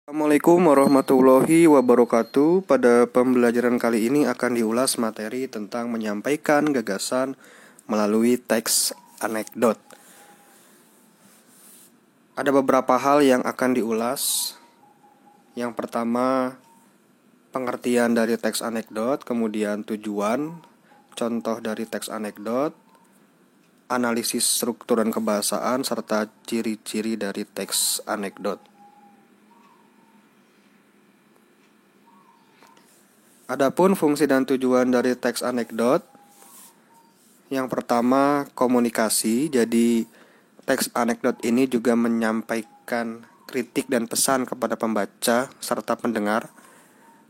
Assalamualaikum warahmatullahi wabarakatuh. Pada pembelajaran kali ini akan diulas materi tentang menyampaikan gagasan melalui teks anekdot. Ada beberapa hal yang akan diulas. Yang pertama, pengertian dari teks anekdot, kemudian tujuan, contoh dari teks anekdot, analisis struktur dan kebahasaan, serta ciri-ciri dari teks anekdot. Adapun fungsi dan tujuan dari teks anekdot, yang pertama komunikasi. Jadi teks anekdot ini juga menyampaikan kritik dan pesan kepada pembaca serta pendengar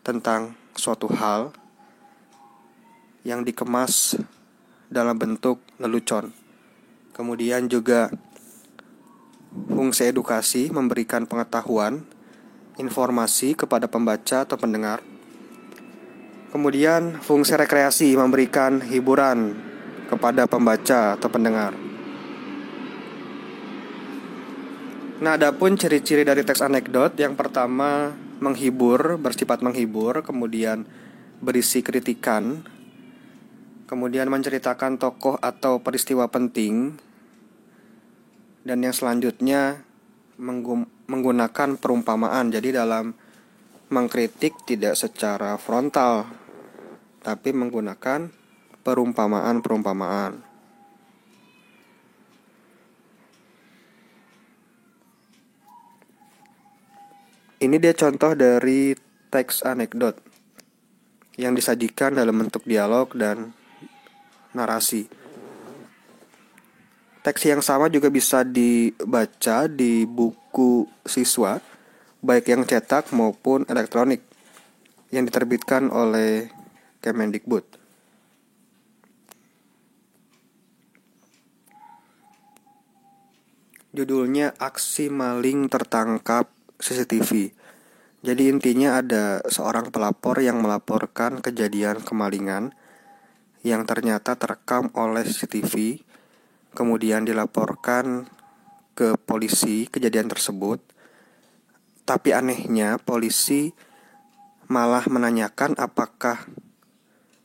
tentang suatu hal yang dikemas dalam bentuk lelucon. Kemudian juga fungsi edukasi, memberikan pengetahuan, informasi kepada pembaca atau pendengar. Kemudian fungsi rekreasi, memberikan hiburan kepada pembaca atau pendengar. Nah, adapun ciri-ciri dari teks anekdot, yang pertama menghibur, bersifat menghibur, kemudian berisi kritikan, kemudian menceritakan tokoh atau peristiwa penting, dan yang selanjutnya menggunakan perumpamaan. Jadi dalam mengkritik tidak secara frontal, tapi menggunakan perumpamaan-perumpamaan. Ini dia contoh dari teks anekdot yang disajikan dalam bentuk dialog dan narasi. Teks yang sama juga bisa dibaca di buku siswa, baik yang cetak maupun elektronik, yang diterbitkan oleh Kemendikbud. Judulnya Aksi Maling Tertangkap CCTV. Jadi intinya ada seorang pelapor yang melaporkan kejadian kemalingan yang ternyata terekam oleh CCTV. Kemudian dilaporkan ke polisi kejadian tersebut. Tapi anehnya polisi malah menanyakan apakah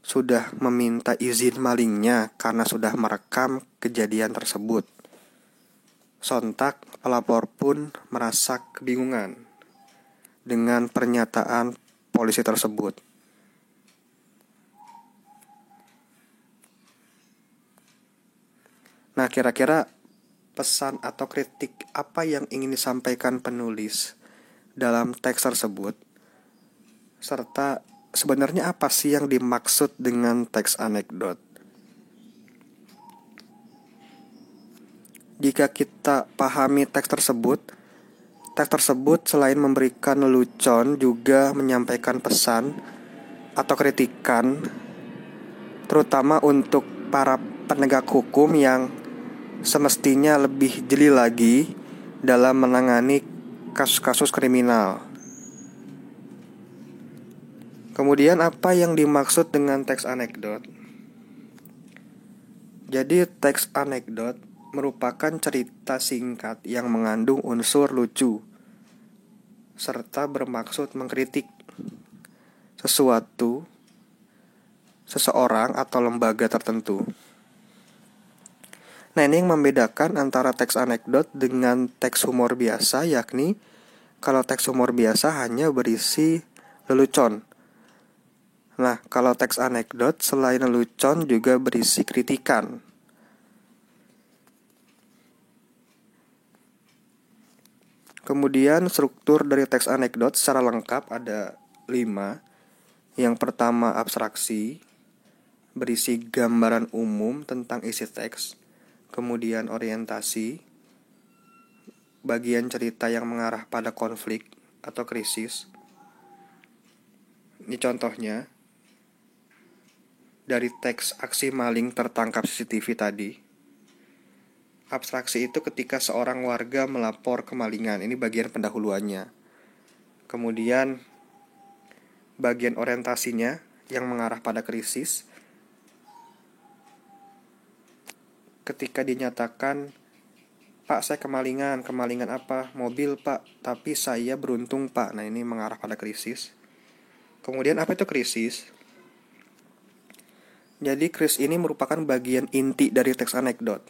sudah meminta izin malingnya karena sudah merekam kejadian tersebut. Sontak pelapor pun merasa kebingungan dengan pernyataan polisi tersebut. Nah, kira-kira pesan atau kritik apa yang ingin disampaikan penulis dalam teks tersebut? Serta sebenarnya apa sih yang dimaksud dengan teks anekdot? Jika kita pahami teks tersebut selain memberikan lelucon juga menyampaikan pesan atau kritikan, terutama untuk para penegak hukum yang semestinya lebih jeli lagi dalam menangani kasus-kasus kriminal. Kemudian apa yang dimaksud dengan teks anekdot? Jadi teks anekdot merupakan cerita singkat yang mengandung unsur lucu serta bermaksud mengkritik sesuatu, seseorang atau lembaga tertentu. Nah, ini yang membedakan antara teks anekdot dengan teks humor biasa, yakni kalau teks humor biasa hanya berisi lelucon. Nah, kalau teks anekdot selain lelucon juga berisi kritikan. Kemudian struktur dari teks anekdot secara lengkap ada 5. Yang pertama abstraksi, berisi gambaran umum tentang isi teks. Kemudian orientasi, bagian cerita yang mengarah pada konflik atau krisis. Ini contohnya dari teks aksi maling tertangkap CCTV tadi. Abstraksi itu ketika seorang warga melapor kemalingan. Ini bagian pendahuluannya. Kemudian bagian orientasinya yang mengarah pada krisis, ketika dinyatakan Pak, saya kemalingan. Kemalingan apa? Mobil, Pak. Tapi saya beruntung, Pak. Nah, ini mengarah pada krisis. Kemudian apa itu krisis? Jadi krisis ini merupakan bagian inti dari teks anekdot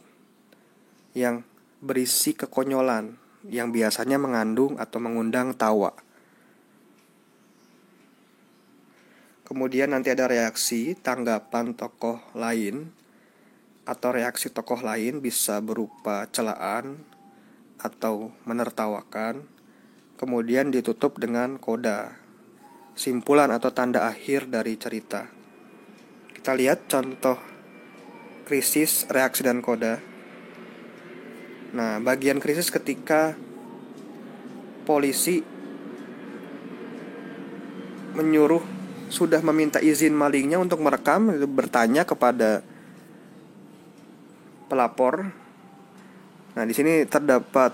yang berisi kekonyolan yang biasanya mengandung atau mengundang tawa. Kemudian nanti ada reaksi, tanggapan tokoh lain, atau reaksi tokoh lain bisa berupa celaan atau menertawakan. Kemudian ditutup dengan koda, simpulan atau tanda akhir dari cerita. Kita lihat contoh krisis, reaksi, dan koda. Nah, bagian krisis ketika polisi sudah meminta izin malingnya untuk merekam, bertanya kepada pelapor. Nah, di sini terdapat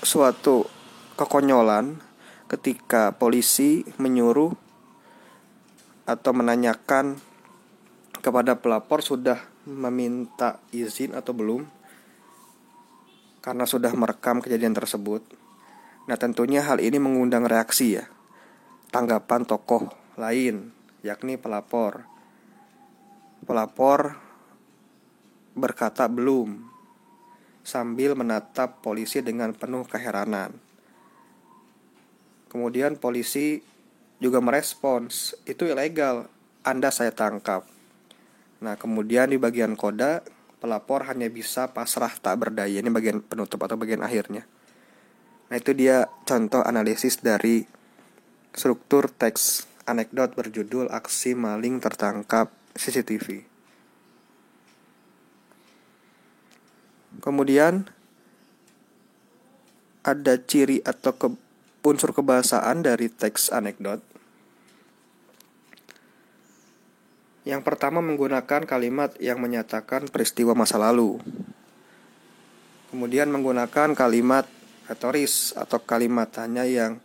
suatu kekonyolan ketika polisi menyuruh atau menanyakan kepada pelapor sudah meminta izin atau belum, karena sudah merekam kejadian tersebut. Nah, tentunya hal ini mengundang reaksi ya, tanggapan tokoh lain, yakni pelapor. Pelapor berkata belum, sambil menatap polisi dengan penuh keheranan. Kemudian polisi juga merespons, itu ilegal, Anda saya tangkap. Nah, kemudian di bagian koda, pelapor hanya bisa pasrah tak berdaya. Ini bagian penutup atau bagian akhirnya. Nah, itu dia contoh analisis dari struktur teks anekdot berjudul Aksi Maling Tertangkap CCTV. Kemudian ada ciri atau unsur kebahasaan dari teks anekdot. Yang pertama, menggunakan kalimat yang menyatakan peristiwa masa lalu. Kemudian menggunakan kalimat retoris atau kalimat tanya yang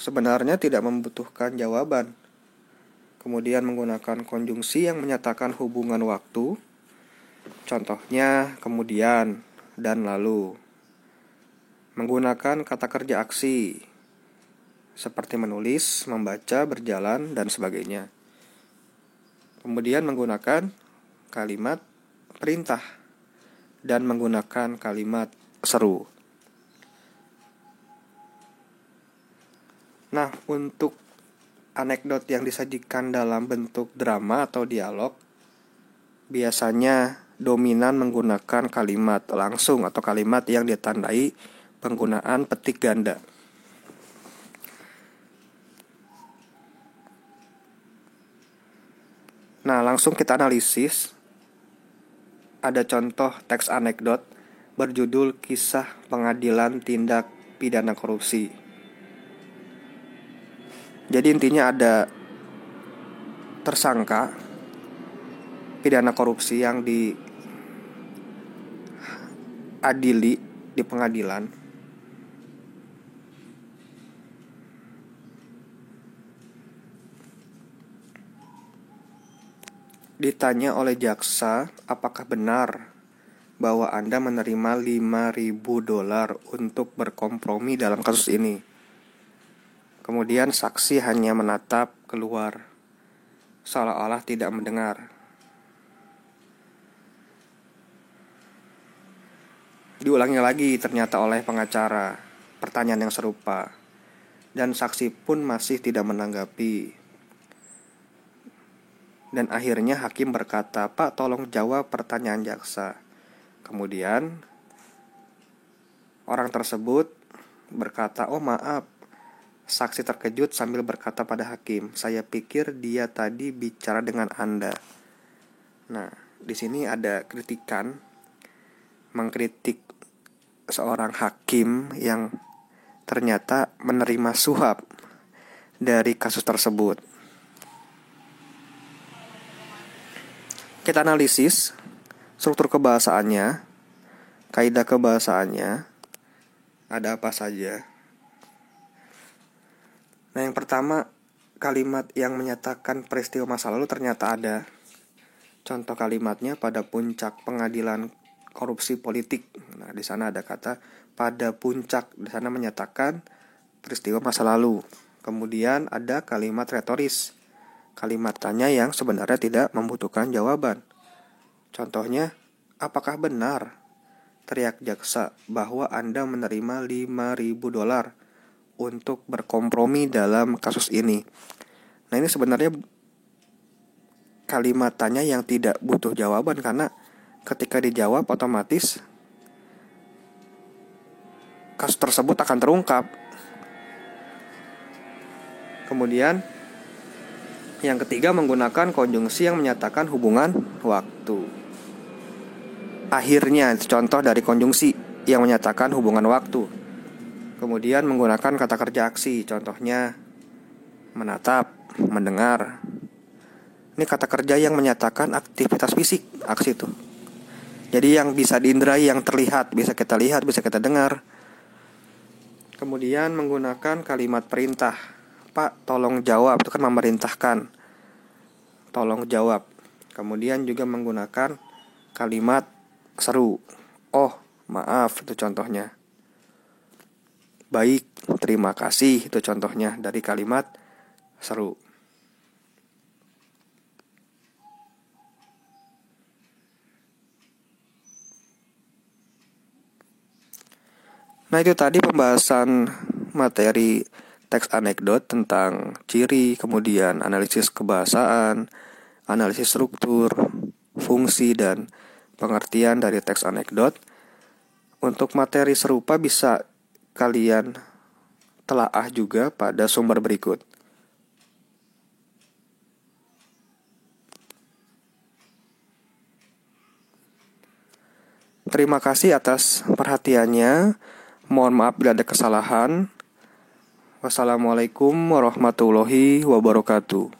sebenarnya tidak membutuhkan jawaban. Kemudian menggunakan konjungsi yang menyatakan hubungan waktu. Contohnya kemudian dan lalu. Menggunakan kata kerja aksi seperti menulis, membaca, berjalan, dan sebagainya. Kemudian menggunakan kalimat perintah dan menggunakan kalimat seru. Nah, untuk anekdot yang disajikan dalam bentuk drama atau dialog, biasanya dominan menggunakan kalimat langsung atau kalimat yang ditandai penggunaan petik ganda. Nah, langsung kita analisis. Ada contoh teks anekdot berjudul Kisah Pengadilan Tindak Pidana Korupsi. Jadi intinya ada tersangka pidana korupsi yang diadili di pengadilan. Ditanya oleh jaksa, apakah benar bahwa Anda menerima $5.000 untuk berkompromi dalam kasus ini? Kemudian saksi hanya menatap keluar, seolah-olah tidak mendengar. Diulangi lagi ternyata oleh pengacara pertanyaan yang serupa, dan saksi pun masih tidak menanggapi. Dan akhirnya hakim berkata, "Pak, tolong jawab pertanyaan jaksa." Kemudian orang tersebut berkata, "Oh maaf." Saksi terkejut sambil berkata pada hakim, "Saya pikir dia tadi bicara dengan Anda." Nah, di sini ada kritikan, mengkritik seorang hakim yang ternyata menerima suap dari kasus tersebut. Kita analisis struktur kebahasaannya, kaidah kebahasaannya, ada apa saja. Nah, yang pertama, kalimat yang menyatakan peristiwa masa lalu ternyata ada. Contoh kalimatnya, pada puncak pengadilan korupsi politik. Nah, di sana ada kata pada puncak, di sana menyatakan peristiwa masa lalu. Kemudian ada kalimat retoris, kalimat tanya yang sebenarnya tidak membutuhkan jawaban. Contohnya, apakah benar, teriak jaksa, bahwa Anda menerima $5.000 untuk berkompromi dalam kasus ini? Nah, ini sebenarnya kalimat tanya yang tidak butuh jawaban, karena ketika dijawab otomatis kasus tersebut akan terungkap. Kemudian yang ketiga, menggunakan konjungsi yang menyatakan hubungan waktu. Akhirnya, contoh dari konjungsi yang menyatakan hubungan waktu. Kemudian menggunakan kata kerja aksi, contohnya menatap, mendengar. Ini kata kerja yang menyatakan aktivitas fisik, aksi itu. Jadi yang bisa diindrai, yang terlihat, bisa kita lihat, bisa kita dengar. Kemudian menggunakan kalimat perintah. Pak, tolong jawab, itu kan memerintahkan. Tolong jawab. Kemudian juga menggunakan kalimat seru. Oh, maaf, itu contohnya. Baik, terima kasih, itu contohnya dari kalimat seru. Nah, itu tadi pembahasan materi teks anekdot tentang ciri, kemudian analisis kebahasaan, analisis struktur, fungsi, dan pengertian dari teks anekdot. Untuk materi serupa bisa kalian telaah juga pada sumber berikut. Terima kasih atas perhatiannya. Mohon maaf bila ada kesalahan. Wassalamualaikum warahmatullahi wabarakatuh.